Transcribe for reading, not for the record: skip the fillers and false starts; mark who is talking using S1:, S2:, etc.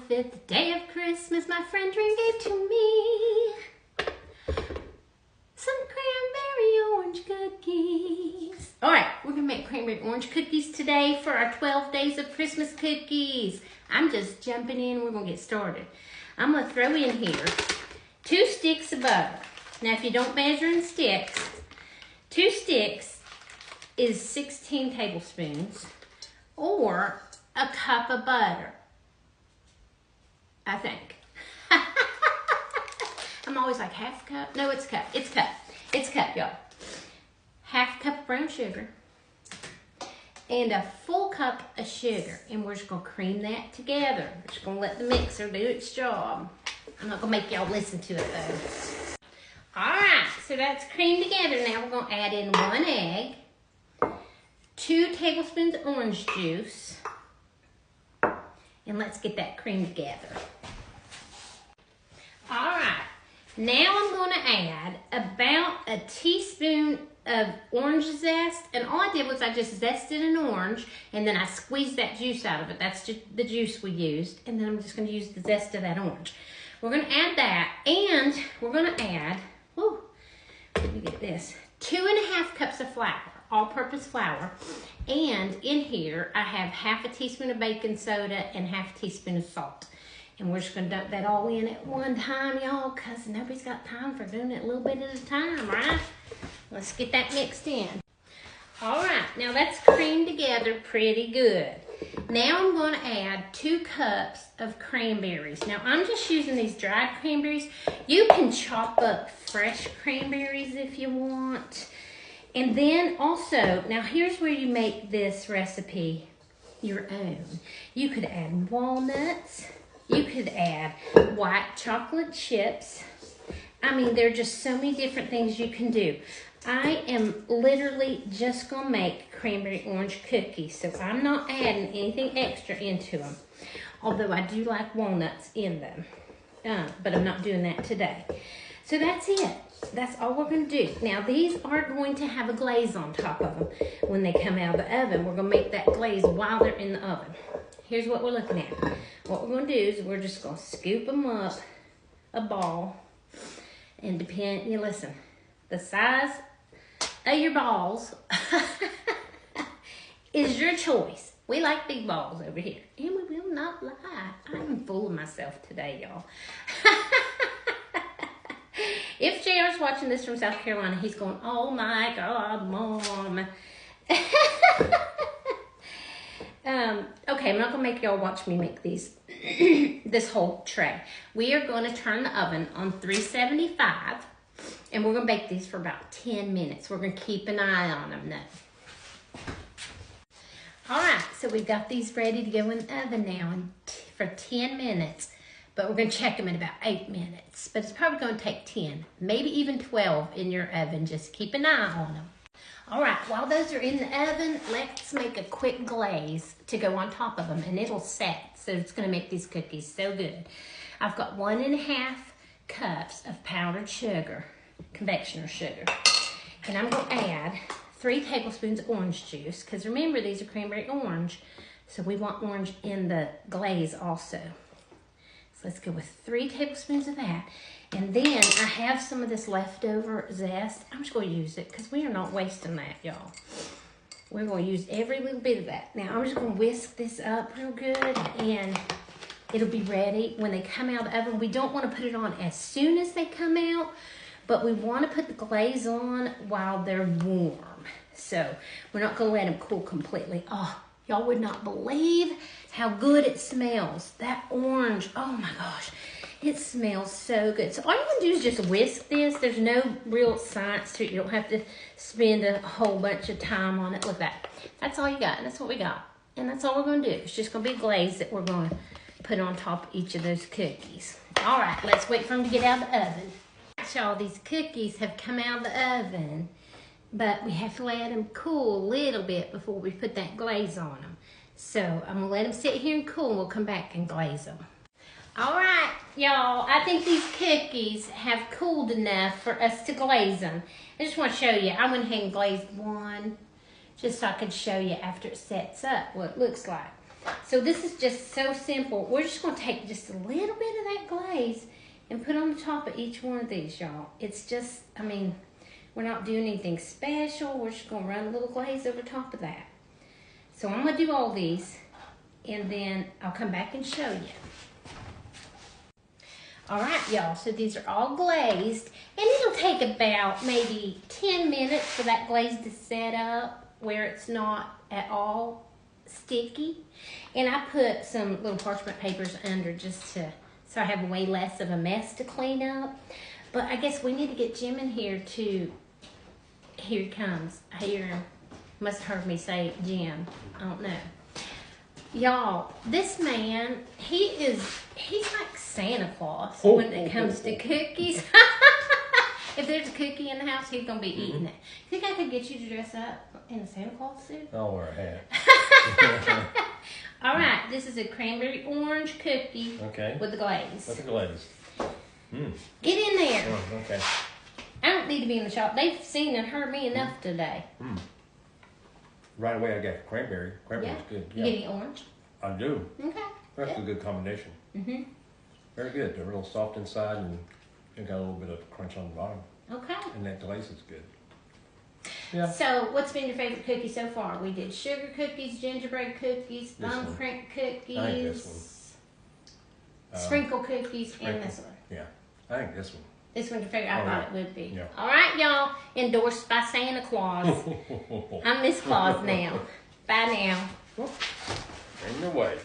S1: 5th day of Christmas, my friend Dream gave to me some cranberry orange cookies. All right, we're gonna make cranberry orange cookies today for our 12 days of Christmas cookies. I'm just jumping in, we're gonna get started. I'm gonna throw in here 2 sticks of butter. Now, if you don't measure in sticks, 2 sticks is 16 tablespoons or a cup of butter, I think. I'm always like half cup. No, it's cup. It's cup. It's cup, y'all. Half cup of brown sugar and a full cup of sugar. And we're just going to cream that together. We're just going to let the mixer do its job. I'm not going to make y'all listen to it, though. All right, so that's creamed together. Now we're going to add in 1 egg, 2 tablespoons of orange juice, and let's get that cream together. All right, now I'm going to add about a teaspoon of orange zest, and all I did was I just zested an orange, and then I squeezed that juice out of it. That's just the juice we used, and then I'm just going to use the zest of that orange. We're going to add that, and we're going to add, let me get this, 2½ cups of flour, all-purpose flour, and in here I have half a teaspoon of baking soda and half a teaspoon of salt. And we're just going to dump that all in at one time, y'all, because nobody's got time for doing it a little bit at a time, right? Let's get that mixed in. All right, now that's creamed together pretty good. Now I'm going to add 2 cups of cranberries. Now I'm just using these dried cranberries. You can chop up fresh cranberries if you want. And then also, now here's where you make this recipe your own. You could add walnuts. You could add white chocolate chips. I mean, there are just so many different things you can do. I am literally just going to make cranberry orange cookies, so I'm not adding anything extra into them. Although I do like walnuts in them, but I'm not doing that today. So that's it. That's all we're going to do. Now, these are going to have a glaze on top of them when they come out of the oven. We're going to make that glaze while they're in the oven. Here's what we're looking at. What we're going to do is we're just going to scoop them up, a ball, and listen, the size of your balls is your choice. We like big balls over here, and we will not lie. I'm full of myself today, y'all. If JR's watching this from South Carolina, he's going, oh my God, Mom. Okay, I'm not going to make y'all watch me make these, this whole tray. We are going to turn the oven on 375, and we're going to bake these for about 10 minutes. We're going to keep an eye on them though. All right, so we've got these ready to go in the oven now for 10 minutes, but we're going to check them in about 8 minutes. But it's probably going to take 10, maybe even 12 in your oven. Just keep an eye on them. All right, while those are in the oven, let's make a quick glaze to go on top of them, and it'll set, so it's going to make these cookies so good. I've got 1½ cups of powdered sugar, confectioner sugar, and I'm going to add 3 tablespoons of orange juice, because remember, these are cranberry orange, so we want orange in the glaze also. So let's go with 3 tablespoons of that. And then I have some of this leftover zest. I'm just going to use it because we are not wasting that, y'all. We're going to use every little bit of that. Now, I'm just going to whisk this up real good, and it'll be ready when they come out of the oven. We don't want to put it on as soon as they come out, but we want to put the glaze on while they're warm. So we're not going to let them cool completely. Oh, y'all would not believe how good it smells. That orange, oh my gosh. It smells so good. So all you're going to do is just whisk this. There's no real science to it. You don't have to spend a whole bunch of time on it. Look at that. That's all you got. And that's what we got. And that's all we're going to do. It's just going to be a glaze that we're going to put on top of each of those cookies. All right, let's wait for them to get out of the oven. Y'all, these cookies have come out of the oven, but we have to let them cool a little bit before we put that glaze on them. So I'm going to let them sit here and cool. We'll come back and glaze them. All right, y'all, I think these cookies have cooled enough for us to glaze them. I just want to show you. I went ahead and glazed one just so I could show you after it sets up what it looks like. So this is just so simple. We're just going to take just a little bit of that glaze and put on the top of each one of these, y'all. It's just, I mean, we're not doing anything special. We're just going to run a little glaze over top of that. So I'm going to do all these, and then I'll come back and show you. All right, y'all, so these are all glazed, and it'll take about maybe 10 minutes for that glaze to set up where it's not at all sticky. And I put some little parchment papers under just to, so I have way less of a mess to clean up. But I guess we need to get Jim in here to, here he comes. Here, must have heard me say Jim, I don't know. Y'all, this man, he's like Santa Claus when it comes to cookies. If there's a cookie in the house, he's going to be eating it. Think I could get you to dress up in a Santa Claus suit?
S2: I'll wear a hat.
S1: All right, this is a cranberry orange cookie with the glaze.
S2: With the glaze.
S1: Get in there.
S2: Oh, okay.
S1: I don't need to be in the shop. They've seen and heard me enough today.
S2: Right away, I got cranberry. Cranberry's good.
S1: Yeah. You get any orange?
S2: I do.
S1: Okay.
S2: That's a good combination. Very good. They're real soft inside and got a little bit of crunch on the bottom.
S1: Okay.
S2: And that glaze is good. Yeah.
S1: So, what's been your favorite cookie so far? We did sugar cookies, gingerbread cookies, thumbprint cookies,
S2: I think this one.
S1: Sprinkle cookies, and this one.
S2: Yeah, I think this one.
S1: This one's your favorite? I thought it would be.
S2: Yeah.
S1: All right, y'all. Endorsed by Santa Claus. I'm Miss Claus now. Bye now.
S2: In the way.